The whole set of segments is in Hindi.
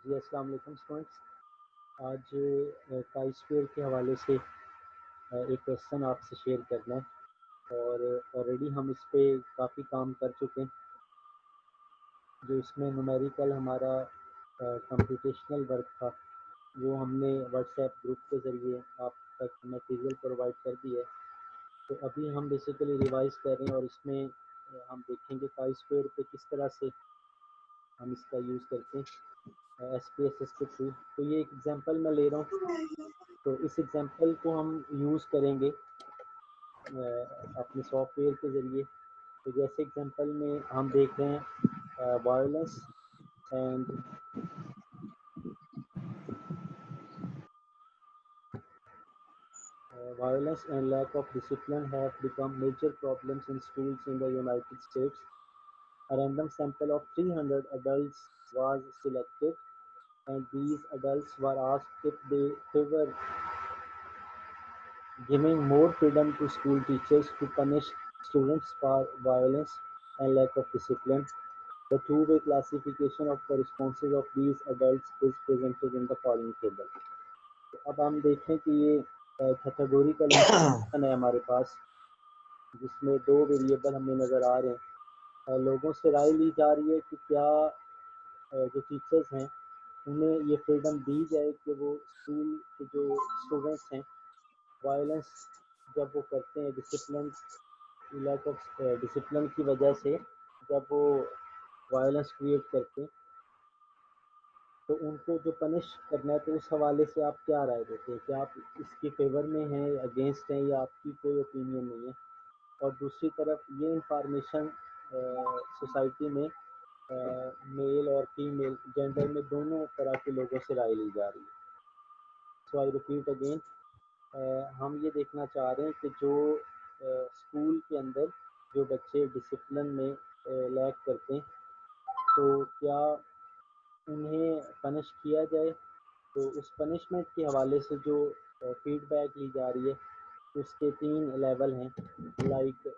जी अस्सलाम वालेकुम स्टूडेंट्स। आज काई स्क्वायर के हवाले से एक क्वेश्चन आपसे शेयर करना है और ऑलरेडी हम इस पे काफ़ी काम कर चुके हैं। जो इसमें न्यूमेरिकल हमारा कंप्यूटेशनल वर्क था वो हमने व्हाट्सएप ग्रुप के ज़रिए आप तक मटेरियल प्रोवाइड कर दिया है। तो अभी हम बेसिकली रिवाइज़ कर रहे हैं और इसमें हम देखेंगे काई स्क्वायर पे किस तरह से हम इसका यूज़ करते हैं SPSS के थ्रू। तो ये एक एग्जांपल मैं ले रहा हूँ। तो इस एग्जांपल को हम यूज़ करेंगे अपने सॉफ्टवेयर के ज़रिए। तो जैसे एग्जांपल में हम देख रहे हैं wireless and violence and lack of discipline have become major problems in schools in the United States. A random sample of 300 adults was selected, and these adults were asked if they favor giving more freedom to school teachers to punish students for violence and lack of discipline. The two-way classification of the responses of these adults is presented in the following table. तो अब हम देखें कि ये कैटेगोरिकल इंफॉर्मेशन है हमारे पास, जिसमें दो वेरिएबल हमें नज़र आ रहे हैं। लोगों से राय ली जा रही है कि क्या जो टीचर्स हैं उन्हें ये फ्रीडम दी जाए कि वो स्कूल के जो स्टूडेंट्स हैं वायलेंस जब वो करते हैं डिसिप्लिन लैक ऑफ डिसिप्लिन की वजह से, जब वो वायलेंस क्रिएट करते हैं तो उनको जो पनिश करना है, तो उस हवाले से आप क्या राय देते हैं? क्या आप इसके फेवर में हैं, अगेंस्ट हैं, या आपकी कोई ओपिनियन नहीं है? और दूसरी तरफ ये इंफॉर्मेशन सोसाइटी में मेल और फीमेल जेंडर में दोनों तरह के लोगों से राय ली जा रही है। सो आई रिपीट अगेन, हम ये देखना चाह रहे हैं कि जो स्कूल के अंदर जो बच्चे डिसिप्लिन में लैक करते हैं तो क्या उन्हें पनिश किया जाए। तो उस पनिशमेंट के हवाले से जो फीडबैक ली जा रही है उसके तीन लेवल हैं। लाइक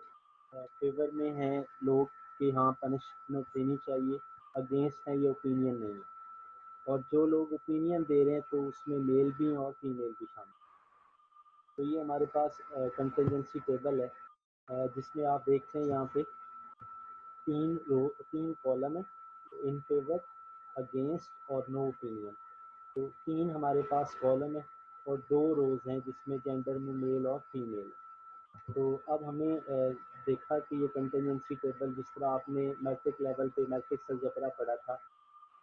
फेवर में हैं लोग कि हाँ पनिशमेंट देनी चाहिए, अगेंस्ट हैं, ये ओपिनियन नहीं है। और जो लोग ओपिनियन दे रहे हैं तो उसमें मेल भी हैं और फीमेल भी शामिल। तो ये हमारे पास कंटिजेंसी टेबल है, जिसमें आप देख रहे हैं यहाँ पे तीन कॉलम है, इन फेवर, अगेंस्ट और नो ओपिनियन। तो तीन हमारे पास कॉलम है और दो रोज हैं जिसमें जेंडर में मेल और फीमेल है। तो अब हमें देखा कि ये कंटिजेंसी टेबल, जिस तरह आपने मैट्रिक लेवल पे मैट्रिक्स अलजेब्रा पढ़ा था,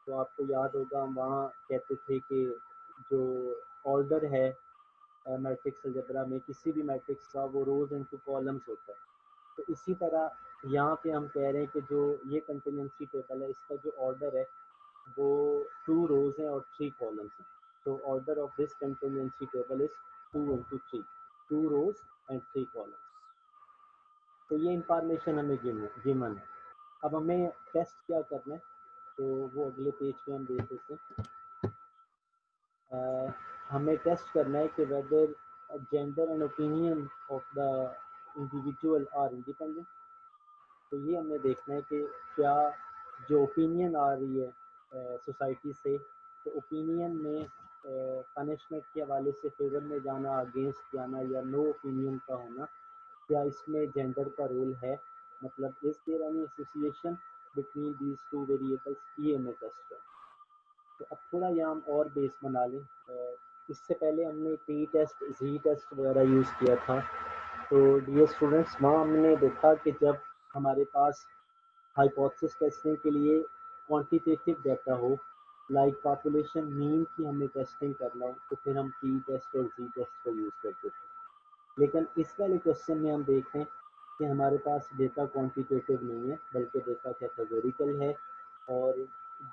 तो आपको याद होगा हम वहाँ कहते थे कि जो ऑर्डर है मैट्रिक्स अलजेब्रा में किसी भी मैट्रिक्स का, वो रोज इनटू कॉलम्स होता है। तो इसी तरह यहाँ पे हम कह रहे हैं कि जो ये कंटिजेंसी टेबल है इसका जो ऑर्डर है वो 2 रोज हैं और 3 कॉलम्स हैं। तो order of this contingency table is 2 into 3, 2 rows and 3 columns. तो ये इंफॉर्मेशन हमें गिवन है। अब हमें टेस्ट क्या करना है, तो वो अगले पेज पे हम देख लेते हैं। हमें टेस्ट करना है कि whether gender and opinion of the individual are independent. तो ये हमें देखना है कि क्या जो ओपिनियन आ रही है सोसाइटी से, तो ओपिनियन में पनिशमेंट के हवाले से फेवर में जाना, अगेंस्ट जाना, या नो ओपिनियन का होना, क्या इसमें जेंडर का रोल है? मतलब is there any association between these two variables, ये हमें टेस्ट करना। तो अब थोड़ा यहाँ हम और बेस बना लें। इससे पहले हमने टी टेस्ट, जी टेस्ट वगैरह यूज़ किया था। तो डियर स्टूडेंट्स, वहाँ हमने देखा कि जब हमारे पास हाइपोथेसिस टेस्टिंग के लिए क्वांटिटेटिव डाटा हो, लाइक पॉपुलेशन मीन की हमें टेस्टिंग करना हो, तो फिर हम टी टेस्ट और जी टेस्ट का यूज़ करते थे। लेकिन इस वाले क्वेश्चन में हम देख रहे हैं कि हमारे पास डेटा क्वांटिटेटिव नहीं है बल्कि डेटा कैटेगोरिकल है। और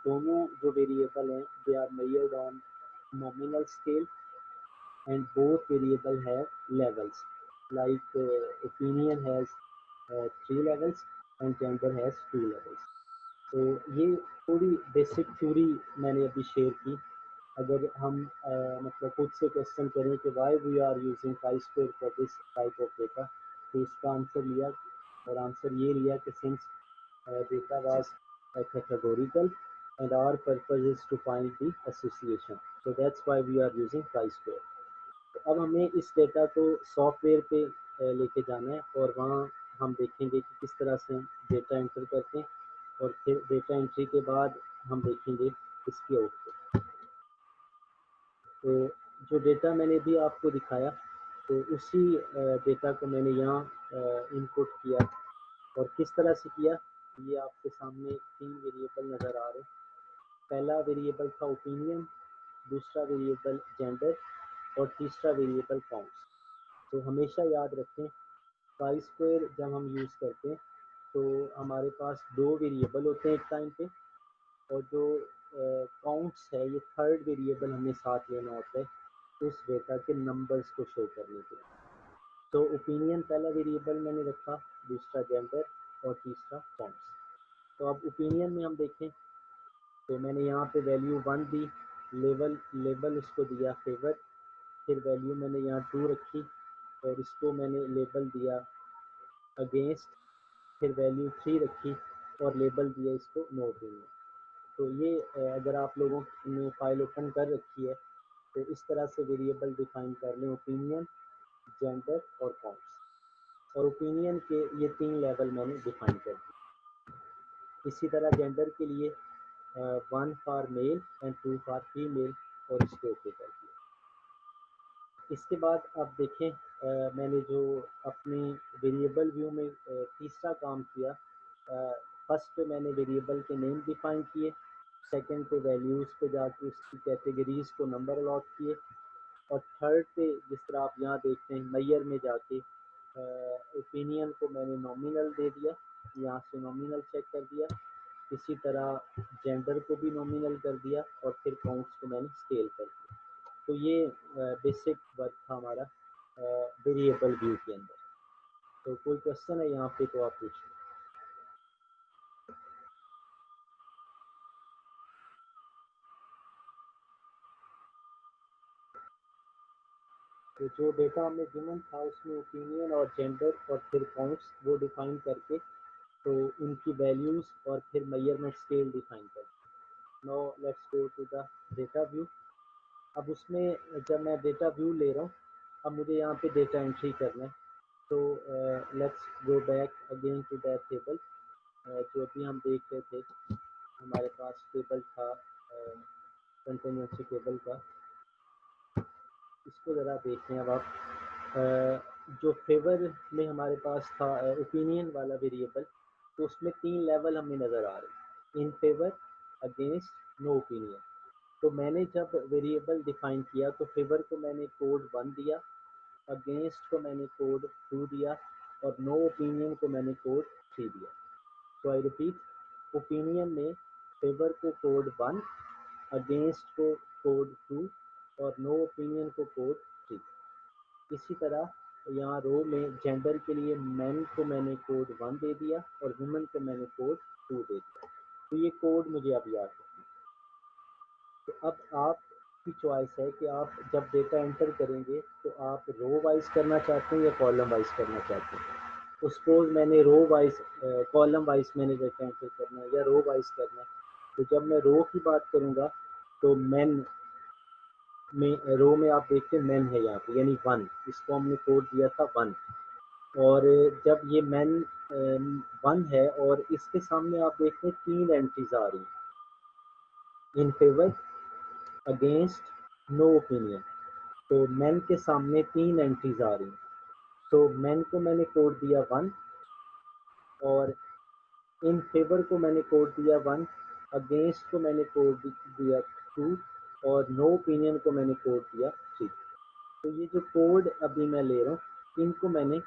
दोनों जो वेरिएबल हैं they are measured on nominal scale and both variable have levels, like opinion has 3 levels and gender has 2 levels। तो ये थोड़ी बेसिक थ्योरी मैंने अभी शेयर की। अगर हम मतलब खुद से क्वेश्चन करें कि why we are using chi square for this type of data, तो इसका आंसर लिया, और आंसर ये लिया कि since data was categorical and our purpose is to find the association. So that's why we are using chi-square. तो अब हमें इस डेटा को सॉफ्टवेयर पे लेके जाना है और वहाँ हम देखेंगे कि किस तरह से हम डेटा एंटर करते हैं और फिर डेटा एंट्री के बाद हम देखेंगे इसकी आउटपुट। तो जो डेटा मैंने भी आपको दिखाया तो उसी डेटा को मैंने यहाँ इनपुट किया और किस तरह से किया, ये आपके सामने 3 वेरिएबल नज़र आ रहे हैं। पहला वेरिएबल था ओपिनियन, दूसरा वेरिएबल जेंडर और तीसरा वेरिएबल काउंट्स। तो हमेशा याद रखें chi स्क्वायर जब हम यूज़ करते हैं तो हमारे पास 2 वेरिएबल होते हैं एक टाइम पे, और जो काउंट्स है ये थर्ड वेरिएबल हमें साथ लेना होता है उस डेटा के नंबर्स को शो करने के लिए। तो ओपिनियन पहला वेरिएबल मैंने रखा, दूसरा जेंडर और तीसरा काउंट्स। तो अब ओपिनियन में हम देखें तो मैंने यहाँ पे वैल्यू 1 दी, लेबल उसको दिया फेवर, फिर वैल्यू मैंने यहाँ 2 रखी और इसको मैंने लेबल दिया अगेंस्ट, फिर वैल्यू 3 रखी और लेबल दिया इसको नो ओपिनियन। तो ये अगर आप लोगों ने फाइल ओपन कर रखी है तो इस तरह से वेरिएबल डिफाइन कर लें, ओपिनियन, जेंडर और काउंट्स। और ओपिनियन के ये 3 लेवल मैंने डिफाइन कर दिए। इसी तरह जेंडर के लिए 1 for male and 2 for female और इसको ओके कर दिया। इसके बाद आप देखें मैंने जो अपने वेरिएबल व्यू में तीसरा काम किया, फर्स्ट पे मैंने वेरिएबल के नेम डिफाइन किए, सेकंड पे वैल्यूज़ पे जाके उसकी कैटेगरीज को नंबर अलॉट किए, और थर्ड पे जिस तरह आप यहाँ देखते हैं मैयर में जाके ओपिनियन को मैंने नॉमिनल दे दिया, यहाँ से नॉमिनल चेक कर दिया। इसी तरह जेंडर को भी नॉमिनल कर दिया और फिर काउंट्स को मैंने स्केल कर दिया। तो ये बेसिक वर्क था हमारा वेरिएबल व्यू के अंदर। तो कोई क्वेश्चन है यहाँ पे तो आप पूछिए। तो जो डेटा हमें गिवन था उसमें ओपिनियन और जेंडर और फिर काउंट्स वो डिफाइन करके तो उनकी वैल्यूज़ और फिर मेजरमेंट स्केल डिफाइन करके। Now let's go to the data view. अब उसमें जब मैं डेटा व्यू ले रहा हूँ, अब मुझे यहाँ पे डेटा एंट्री करना है। तो let's go back again to that table जो अभी हम देख रहे थे। हमारे पास टेबल था कंटिन्यूटी टेबल का, इसको ज़रा देखें। अब आप जो फेवर में हमारे पास था ओपिनियन वाला वेरिएबल, तो उसमें 3 लेवल हमें नज़र आ रहे, in favour, against, no opinion. तो मैंने जब वेरिएबल डिफाइन किया तो फेवर को मैंने कोड 1 दिया, अगेंस्ट को मैंने कोड 2 दिया और नो ओपिनियन को मैंने कोड 3 दिया। तो आई रिपीट, ओपिनियन में फेवर को कोड 1, अगेंस्ट को कोड 2 और नो ओपिनियन को कोड 3। इसी तरह यहाँ रो में जेंडर के लिए मैन को मैंने कोड 1 दे दिया और वुमेन को मैंने कोड 2 दे दिया। तो ये कोड मुझे अब याद रखना। तो अब आपकी चॉइस है कि आप जब डेटा एंटर करेंगे तो आप रो वाइज करना चाहते हैं या कॉलम वाइज करना चाहते हैं। तो सपोज मैंने रो वाइज कॉलम वाइज मैंने डेटा एंटर करना है या रो वाइज करना है। तो जब मैं रो की बात करूँगा तो मैन में रो में आप देखते हैं मैन है यहाँ पे यानी 1, इसको हमने कोड दिया था 1। और जब ये मैन 1 है और इसके सामने आप देखते हैं 3 एंट्रीज आ रही हैं, in favour, against, no opinion. तो मैन के सामने 3 एंट्रीज आ रही हैं। तो मैन को मैंने कोड दिया 1 और इन फेवर को मैंने कोड दिया 1, अगेंस्ट को मैंने कोड दिया 2 और नो ओपिनियन को मैंने कोड दिया 3। तो ये जो कोड अभी मैं ले रहा हूँ इनको मैंने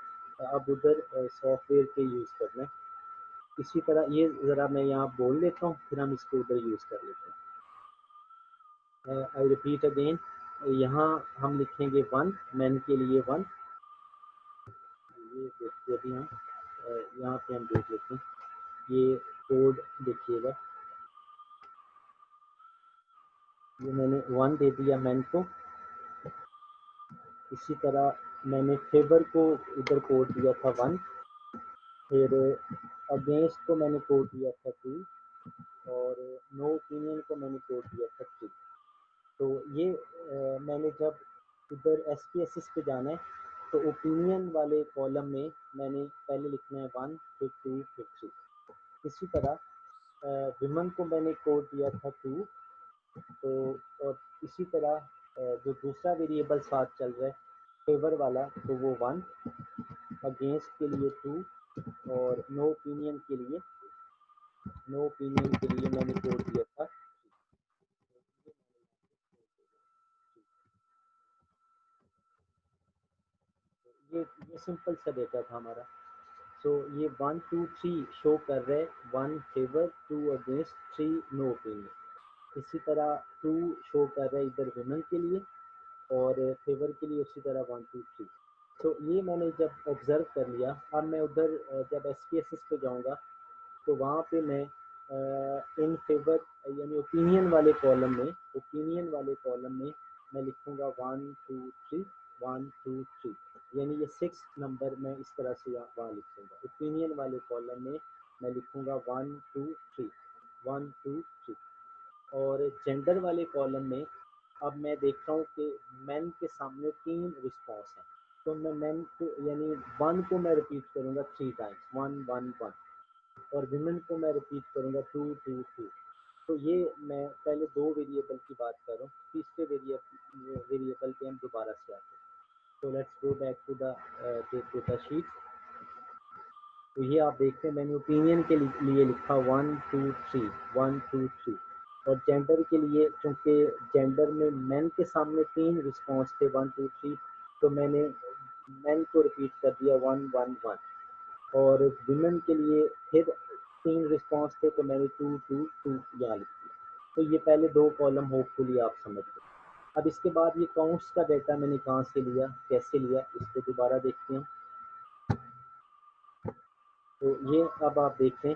अब उधर सॉफ्टवेयर पे यूज़ करना है। इसी तरह ये ज़रा मैं यहाँ बोल लेता हूँ फिर हम इसको उधर यूज़ कर लेते हैं। आई रिपीट अगेन, यहाँ हम लिखेंगे 1, मैन के लिए 1। ये देखिए अभी हम यहाँ पे हम देख लेते हैं, ये कोड देखिएगा, ये मैंने 1 दे दिया मैन को। इसी तरह मैंने फेवर को इधर कोड दिया था 1, फिर अगेंस्ट को मैंने कोड दिया था 2 और नो ओपिनियन को मैंने कोड दिया था 3। तो ये मैंने जब इधर SPSS पे जाना है तो ओपिनियन वाले कॉलम में मैंने पहले लिखना है 1 फिर 2 फिर 3। इसी तरह विमन को मैंने कोड दिया था 2। तो और इसी तरह जो दूसरा वेरिएबल साथ चल रहा है फेवर वाला तो वो 1, अगेंस्ट के लिए 2 और नो ओपिनियन के लिए मैंने कोड दिया था। ये सिंपल सा डेटा था हमारा। सो ये 1 2 3 शो कर रहे हैं 1 फेवर 2 अगेंस्ट 3 नो ओपिनियन। इसी तरह 2 शो कर रहे हैं इधर विमेन के लिए और फेवर के लिए उसी तरह 1 2 3। तो ये मैंने जब ऑब्जर्व कर लिया, अब मैं उधर जब SPSS पे जाऊंगा तो वहाँ पे मैं इन फेवर यानी ओपिनियन वाले कॉलम में मैं लिखूंगा 1 2 3 1 2 3, यानी ये 6 नंबर मैं इस तरह से वहाँ लिखूंगा। ओपिनियन वाले कॉलम में मैं लिखूंगा 1 2 3 1 2 3। और जेंडर वाले कॉलम में अब मैं देख रहा हूँ कि मैन के सामने 3 रिस्पॉन्स हैं। तो मैं मैन को यानी 1 को मैं रिपीट करूंगा 3 टाइम्स 1 1 1, और विमेन को मैं रिपीट करूंगा 2 2 2। तो ये मैं पहले 2 वेरिएबल की बात कर रहा हूँ। तीसरे वेरिएबल पे हम दोबारा से आते हैं। तो let's go back to the data sheet. तो ये आप देखते हैं मैंने ओपिनियन के लिए लिखा 1 2 3 1 2 3, और जेंडर के लिए चूंकि जेंडर में मैन के सामने 3 रिस्पॉन्स थे 1 2 3, तो मैंने मैन को रिपीट कर दिया 1 1 1। और विमेन के लिए फिर 3 रिस्पॉन्स थे तो मैंने 2 2 2 यहाँ लिख दिया। तो ये पहले 2 कॉलम होपफुली आप समझ गए। अब इसके बाद ये काउंट्स का डाटा मैंने कहाँ से लिया, कैसे लिया, इस पे दोबारा देखते हैं। तो ये अब आप देखें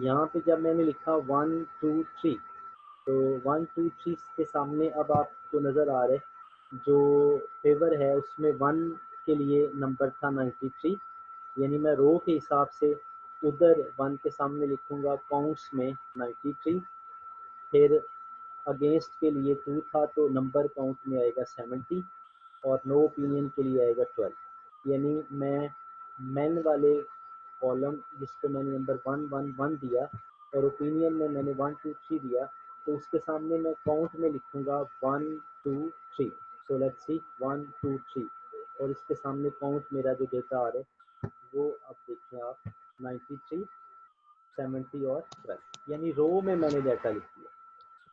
यहाँ पे जब मैंने लिखा 1 2 3, तो 1 2 3 के सामने अब आपको नज़र आ रहा है जो फेवर है उसमें 1 के लिए नंबर था 93, यानी मैं रो के हिसाब से उधर 1 के सामने लिखूंगा काउंट्स में 93। फिर अगेंस्ट के लिए 2 था तो नंबर काउंट में आएगा 70, और नो ओपिनियन के लिए आएगा 12। यानी मैं मैन वाले कॉलम जिस पे मैंने नंबर 1 1 1 दिया और ओपिनियन में मैंने 1 2 3 दिया, तो उसके सामने मैं काउंट में लिखूंगा 1 2 3। सो लेट्स सी 1 2 3, और इसके सामने काउंट मेरा जो डेटा आ रहा है वो अब देखिए आप 93 70 और 12, यानी रो में मैंने डाटा लिख दिया।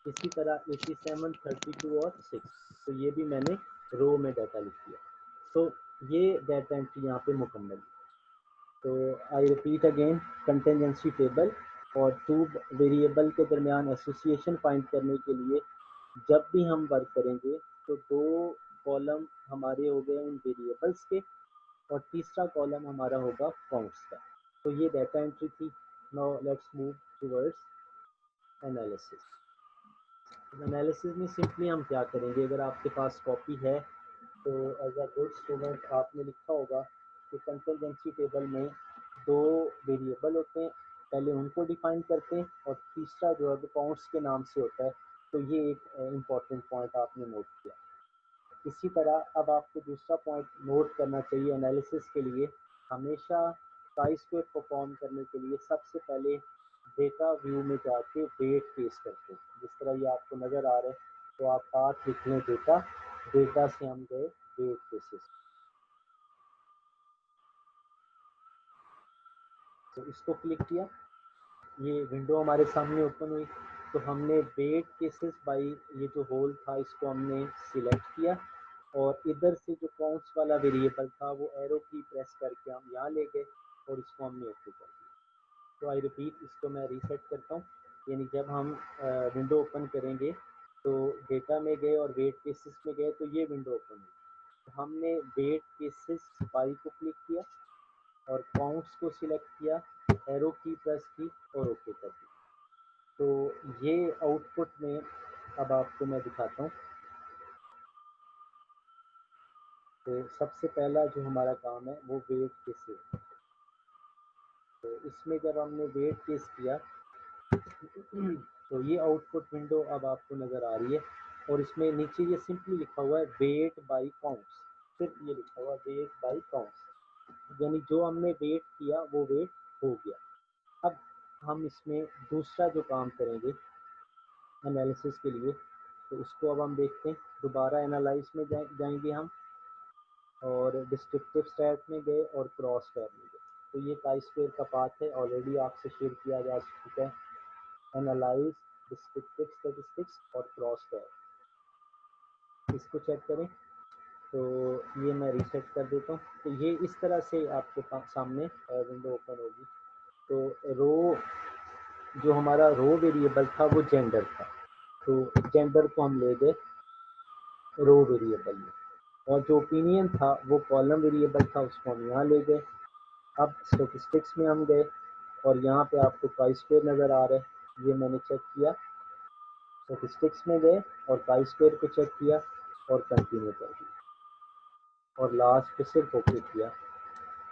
इसी तरह 87 32 और 6, तो ये भी मैंने रो में डाटा लिख दिया। तो ये डाटा एंट्री यहाँ पे मुकम्मल। तो I repeat again, contingency table और 2 वेरिएबल के दरमियान एसोसिएशन फाइंड करने के लिए जब भी हम वर्क करेंगे तो 2 कॉलम हमारे हो गए उन वेरिएबल्स के, और तीसरा कॉलम हमारा होगा काउंट्स का। तो ये डाटा एंट्री थी। Now let's move towards analysis. Analysis में सिंपली हम क्या करेंगे, अगर आपके पास कॉपी है तो एज अ गुड स्टूडेंट आपने लिखा होगा कि कंटिजेंसी टेबल में 2 वेरिएबल होते हैं, पहले उनको डिफाइन करते हैं और तीसरा जो है काउंट्स के नाम से होता है। तो ये एक इम्पॉर्टेंट पॉइंट आपने नोट किया। इसी तरह अब आपको दूसरा पॉइंट नोट करना चाहिए एनालिसिस के लिए, हमेशा साइज को परफॉर्म करने के लिए सबसे पहले डेटा व्यू में जाके वेट पेश करते हैं। जिस तरह ये आपको नज़र आ रहा है, तो आप पाथ लिख लें डेटा, डेटा से हम गए वेट बेसिस। तो इसको क्लिक किया, ये विंडो हमारे सामने ओपन हुई। तो हमने वेट केसेस बाई ये जो होल था इसको हमने सिलेक्ट किया, और इधर से जो काउंट्स वाला वेरिएबल था वो एरो की प्रेस करके हम यहाँ ले गए और इसको हमने ओके कर दिया। तो आई रिपीट, इसको मैं रीसेट करता हूँ। यानी जब हम विंडो ओपन करेंगे तो डेटा में गए और वेट केसेस में गए तो ये विंडो ओपन हुई। तो हमने वेट केसेस बाई को क्लिक किया और काउंट्स को सिलेक्ट किया, एरो की प्रेस की और ओके कर दिया। तो ये आउटपुट में अब आपको मैं दिखाता हूँ। तो सबसे पहला जो हमारा काम है वो वेट केस है। तो इसमें जब हमने वेट केस किया तो ये आउटपुट विंडो अब आपको नज़र आ रही है और इसमें नीचे ये सिंपली लिखा हुआ है वेट बाई काउंट्स, सिर्फ ये लिखा हुआ है वेट बाई काउंट्स, यानी जो हमने वेट किया वो वेट हो गया। अब हम इसमें दूसरा जो काम करेंगे एनालिसिस के लिए, तो उसको अब हम देखते हैं। दोबारा एनालाइज में जाएंगे हम और डिस्क्रिप्टिव स्टैट में गए और क्रॉस टैब में गए। तो ये काई स्क्वायर का पाथ है, ऑलरेडी आपसे शेयर किया जा चुका है। एनालाइज, डिस्क्रिप्टिव स्टैटिस्टिक्स और क्रॉस टैब, इसको चेक करें। तो ये मैं रीसेट कर देता हूँ। तो ये इस तरह से आपके सामने विंडो ओपन होगी। तो रो, जो हमारा रो वेरिएबल था वो जेंडर था, तो जेंडर को हम ले गए रो वेरिएबल में, और जो ओपिनियन था वो कॉलम वेरिएबल था, उसको हम यहाँ ले गए। अब स्टेटिस्टिक्स में हम गए और यहाँ पे आपको काई स्क्वायर नज़र आ रहा है, ये मैंने चेक किया। स्टेटिस्टिक्स में गए और काई स्क्वायर को चेक किया और कंटिन्यू कर दिया और लास्ट पे सिर्फ ओके किया।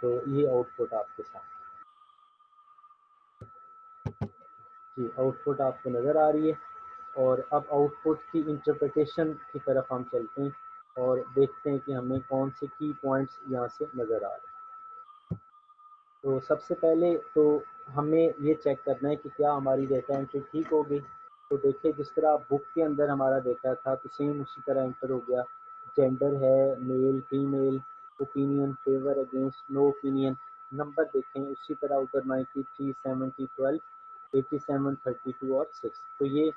तो ये आउटपुट आपके साथ, जी आउटपुट आपको नज़र आ रही है। और अब आउटपुट की इंटरप्रिटेशन की तरफ हम चलते हैं और देखते हैं कि हमें कौन से की पॉइंट्स यहाँ से नज़र आ रहे हैं। तो सबसे पहले तो हमें ये चेक करना है कि क्या हमारी डेटा एंट्री ठीक हो गई। तो देखिए जिस तरह बुक के अंदर हमारा डेटा था तो सेम उसी तरह एंटर हो गया। जेंडर है male female, opinion favour against no opinion, number देखें उसी तरह उधर 93 70 12 87 32 और 6। तो ये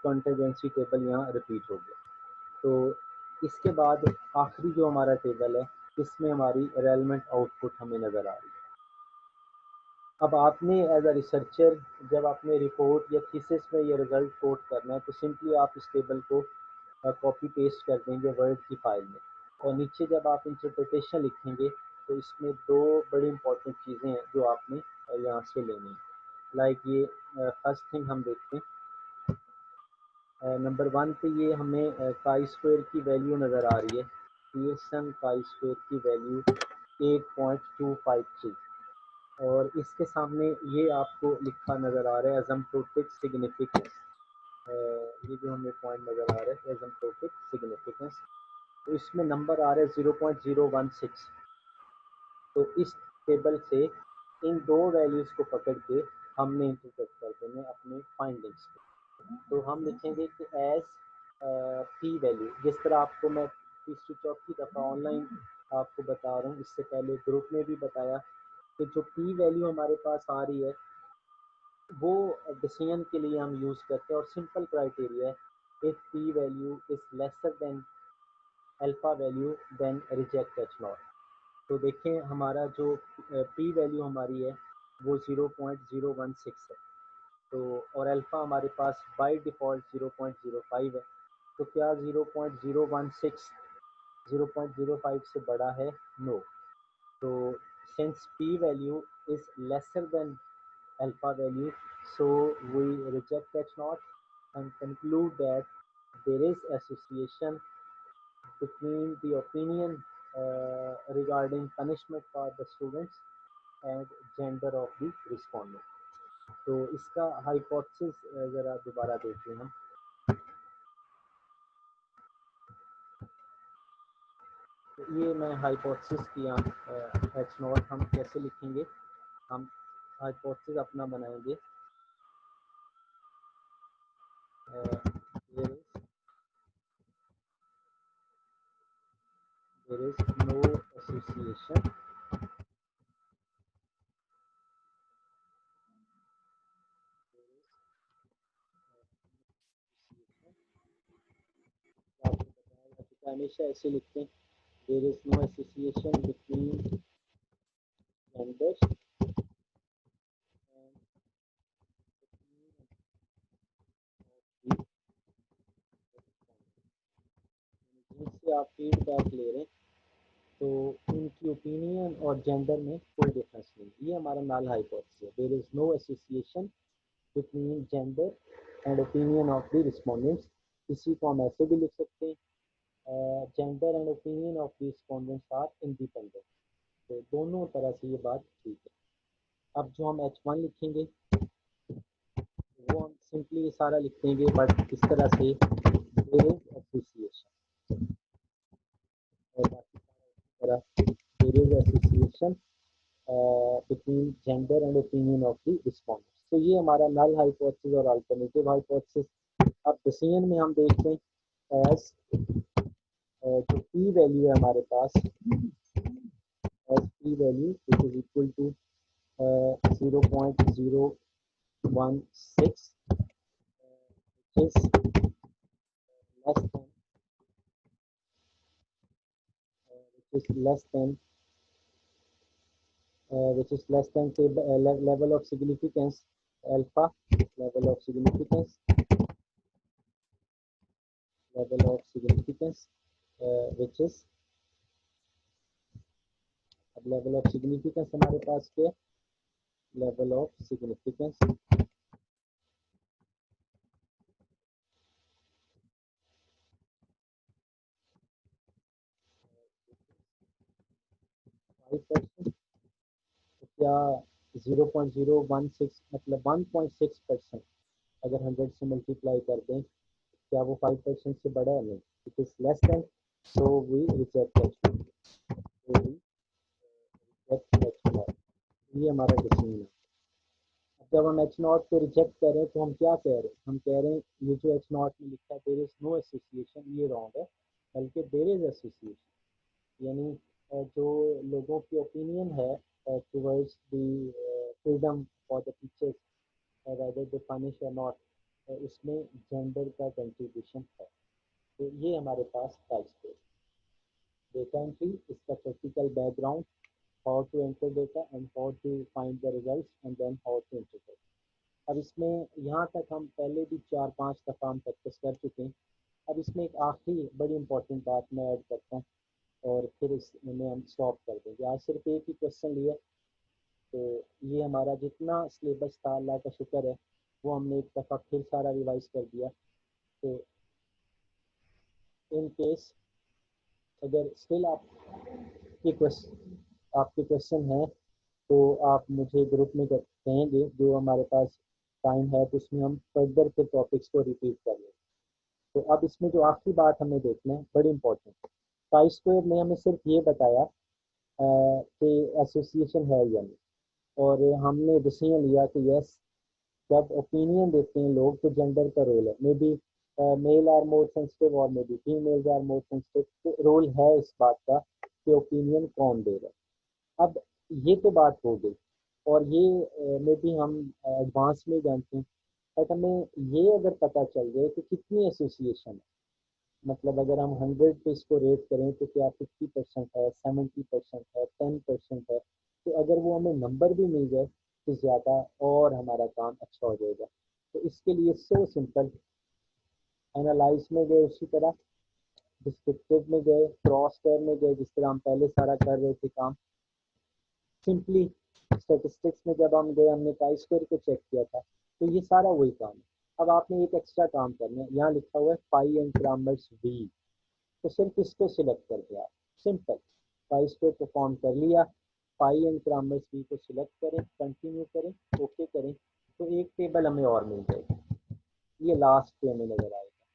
कॉन्टिजेंसी टेबल यहाँ रिपीट हो गया। तो इसके बाद आखिरी जो हमारा टेबल है इसमें हमारी रेलेवेंट आउटपुट हमें नज़र आ रही है। अब आपने एज अ रिसर्चर जब आपने रिपोर्ट या थीसिस में ये रिजल्ट कोट करना है तो सिंपली आप इस टेबल को कॉपी पेस्ट कर देंगे वर्ड की फाइल में, और नीचे जब आप इंटरप्रिटेशन लिखेंगे तो इसमें दो बड़ी इंपॉर्टेंट चीज़ें हैं जो आपने यहाँ से लेनी है। लाइक ये फर्स्ट थिंग हम देखते हैं, नंबर वन पे ये हमें काई स्क्वायर की वैल्यू नज़र आ रही है। पीएसएन काई स्क्वायर की वैल्यू 8.253 और इसके सामने ये आपको लिखा नज़र आ रहा है एजम्प्टोटिक सिग्निफिकेंस। ये जो हमें पॉइंट नज़र आ रहा है एजम्प्टोटिक सिग्निफिकेंस, तो इसमें नंबर आ रहा है 0.016। तो इस टेबल से इन दो वैल्यूज़ को पकड़ के हमने इंटरप्रेट कर देने अपने फाइंडिंग्स को। तो हम लिखेंगे कि एज पी वैल्यू, जिस तरह आपको मैं तीसरी चौथी दफ़ा ऑनलाइन आपको बता रहा हूँ, इससे पहले ग्रुप में भी बताया कि जो पी वैल्यू हमारे पास आ रही है वो डिसीजन के लिए हम यूज़ करते हैं और सिंपल क्राइटेरिया है if P value is lesser than alpha value then reject H not. तो देखें हमारा जो पी वैल्यू हमारी है वो 0.016 है, तो और अल्फ़ा हमारे पास बाय डिफ़ॉल्ट 0.05 है। तो क्या 0.016 0.05 से बड़ा है? नो। तो since p value is lesser than alpha value, so we reject H naught and conclude that there is association between the opinion regarding punishment for the students and gender of the respondent. तो इसका हाइपोथेसिस ज़रा दोबारा देखते हैं हम। तो ये मैं हाइपोथेसिस किया एच नॉट हम कैसे लिखेंगे, हम हाइपोथेसिस अपना बनाएंगे। there is no association आपको बताया जा चुका है, हमेशा ऐसे लिखते हैं there is no association between genders and जिनसे आप फीडबैक ले रहे हैं तो उनकी ओपिनियन और जेंडर में कोई डिफरेंस नहीं। ये हमारा नल हाइपोथेसिस है, there is no association between gender and opinion of the respondents. इसी को हम ऐसे भी लिख सकते हैं gender and opinion of the respondents are independent. तो दोनों तरह से ये बात ठीक है। अब जो हम H1 लिखेंगे, सिंपली ये सारा लिख देंगे, बट इस तरह से देयर इज एसोसिएशन, और बाकी सारा इसी तरह there is association between gender and opinion of the respondents. तो ये हमारा null hypothesis और alternative hypothesis. अब decision में हम देखते हैं as जो p वैल्यू है हमारे पास, as p value which is equal to 0.016, which is less than which is less than say level of significance alpha, level of significance which is, अब लेवल ऑफ सिग्निफिकेंस हमारे पास क्या, लेवल ऑफ सिग्निफिकेंस 5%, तो क्या 0.016 मतलब 1.6% अगर 100 से मल्टीप्लाई कर दें, क्या वो 5% से बड़ा है? नहीं, it is less than, so we reject H not. ये हमारा डिसीजन है। जब हम एच नॉट को रिजेक्ट कर रहे हैं तो हम क्या कह रहे हैं? हम कह रहे हैं ये जो एच नॉट में लिखा है देयर इज नो एसोसिएशन, ये रॉन्ग है, बल्कि देयर इज एसोसिएशन। यानी जो लोगों की ओपिनियन है towards the freedom for the teachers whether they punish और नॉट, उसमें जेंडर का कंट्रीब्यूशन है। तो ये हमारे पास टाइप्स डेटा एंट्री, इसका practical background, how to enter data and how to find the results and then how to interpret. अब इसमें यहाँ तक हम पहले भी 4-5 दफ़ा हम प्रैक्टिस कर चुके हैं। अब इसमें एक आखिरी बड़ी इंपॉर्टेंट बात मैं ऐड करता हूँ और फिर इसमें हम स्टॉप कर देंगे। आज सिर्फ एक ही क्वेश्चन लिया, तो ये हमारा जितना सिलेबस था अल्लाह का शुक्र है वो हमने एक दफ़ा फिर सारा रिवाइज कर दिया। तो इन केस अगर स्टिल आपके क्वेश्चन हैं तो आप मुझे ग्रुप में कहेंगे, जो हमारे पास टाइम है तो उसमें हम फर्दर के टॉपिक्स को रिपीट कर लेंगे। तो अब इसमें जो आखिरी बात हमें देखना है बड़ी इंपॉर्टेंट, पाई स्क्वायर ने हमें सिर्फ ये बताया कि एसोसिएशन है या नहीं, और हमने डिसीजन लिया कि यस, जब ओपिनियन देते हैं लोग तो जेंडर का रोल है, may be male are more sensitive और may be females are more sensitive, तो रोल है इस बात का कि ओपिनियन कौन दे रहा है। अब ये तो बात हो गई, और ये में भी हम एडवांस में जानते हैं, बट हमें ये अगर पता चल जाए कि कितनी एसोसिएशन है, मतलब अगर हम 100 पे इसको रेट करें तो क्या 50% है, 70% है, 10% है, तो अगर वो हमें नंबर भी मिल जाए तो ज़्यादा और हमारा काम अच्छा हो जाएगा। तो इसके लिए सो सिंपल, एनालाइज में गए उसी तरह, डिस्क्रिप्टिव में गए, क्रॉस स्क्वायर में गए जिस तरह हम पहले सारा कर रहे थे काम, सिंपली स्टेटिस्टिक्स में जब हम गए हमने काई स्क्वायर को चेक किया था, तो ये सारा वही काम है। अब आपने एक एक्स्ट्रा काम करना है, यहाँ लिखा हुआ है पाई एंड ग्रामर्स वी, तो सिर्फ इसको सिलेक्ट कर दिया, सिंपल पाई स्क्वायर परफॉर्म कर लिया, पाई एंड ग्रामर्स वी को सिलेक्ट करें, कंटिन्यू करें, ओके करें, तो एक टेबल हमें और मिल जाएगी, ये लास्ट पे हमें नजर आएगा,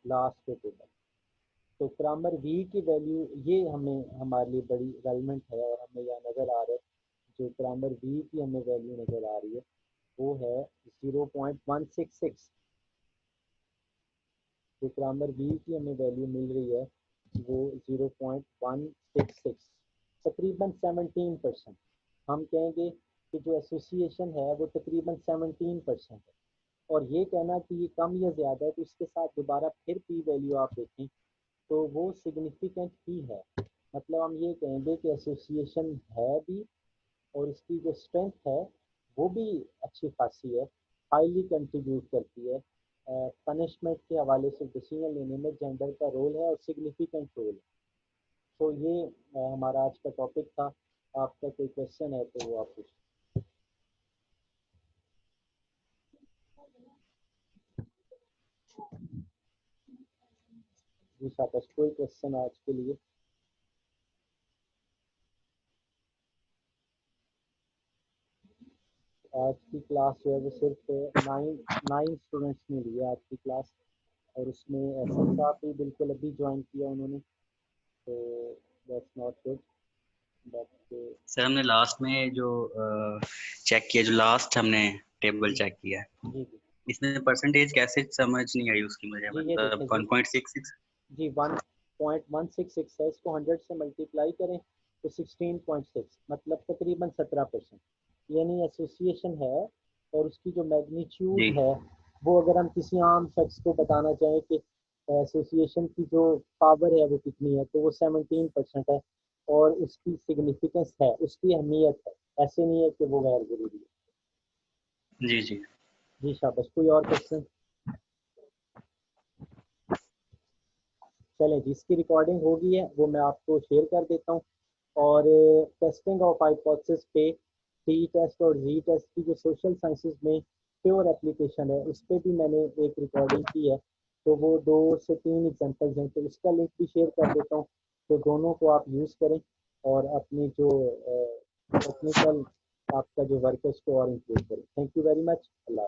लास्ट पे टेबल। तो ग्रामर वी की वैल्यू ये हमें हमारे लिए बड़ी रेलिवेंट है, और हमें यहाँ नज़र आ रहा है जो ग्रामर वी की हमें वैल्यू नज़र आ रही है वो है 0.166, जो ग्रामर वी की हमें वैल्यू मिल रही है वो 0.166, तकरीबन 17%। हम कहेंगे कि जो एसोसिएशन है वो तकरीबन 17% है, और ये कहना कि ये कम या ज़्यादा है तो इसके साथ दोबारा फिर पी वैल्यू आप देखें तो वो सिग्निफिकेंट ही है, मतलब हम ये कहेंगे कि एसोसिएशन है भी, और इसकी जो स्ट्रेंथ है वो भी अच्छी खासी है, हाईली कंट्रीब्यूट करती है पनिशमेंट के हवाले से, डिसीजन लेने में जेंडर का रोल है और सिग्निफिकेंट रोल है। तो ये हमारा आज का टॉपिक था। आपका कोई क्वेश्चन है तो वो आप पूछ। जी शाबाश, कोई क्वेश्चन आज के लिए? आज की क्लास जो है वो सिर्फ नाइन स्टूडेंट्स ने ली है आज की क्लास, और उसमें एहसन साहब भी बिल्कुल अभी ज्वाइन किया उन्होंने, तो that's not good, but sir हमने लास्ट में जो चेक किया, जो लास्ट हमने टेबल चेक किया, जी जी इसमें परसेंटेज कैसे समझ नहीं आई उसकी मुझे, जी, ये मतलब देखें जी 1.66। जी 1.166 है, इसको 100 से मल्टीप्लाई करें तो 16.6, मतलब तकरीबन 17%, यानी एसोसिएशन है। और उसकी जो मैग्नीट्यूड जी है वो अगर हम किसी आम शख्स को बताना चाहें कि एसोसिएशन की जो पावर है वो कितनी है, तो वो 17% है। और उसकी सिग्निफिकेंस है, उसकी अहमियत है, ऐसे नहीं है कि वो गैर जरूरी है। जी जी। जी शाबाश, कोई और क्वेश्चन? चलें जी, इसकी रिकॉर्डिंग हो गई है, वो मैं आपको शेयर कर देता हूँ। और टेस्टिंग ऑफ हाइपोथेसिस पे टी टेस्ट और जी टेस्ट की जो सोशल साइंसेज में प्योर एप्लीकेशन है, उस पर भी मैंने एक रिकॉर्डिंग की है, तो वो 2 से 3 एग्जांपल्स हैं, तो उसका लिंक भी शेयर कर देता हूँ, तो दोनों को आप यूज़ करें और अपनी जो टेक्निकल आपका जो वर्क है उसको और इम्प्रूव करें। Thank you very much. Allah.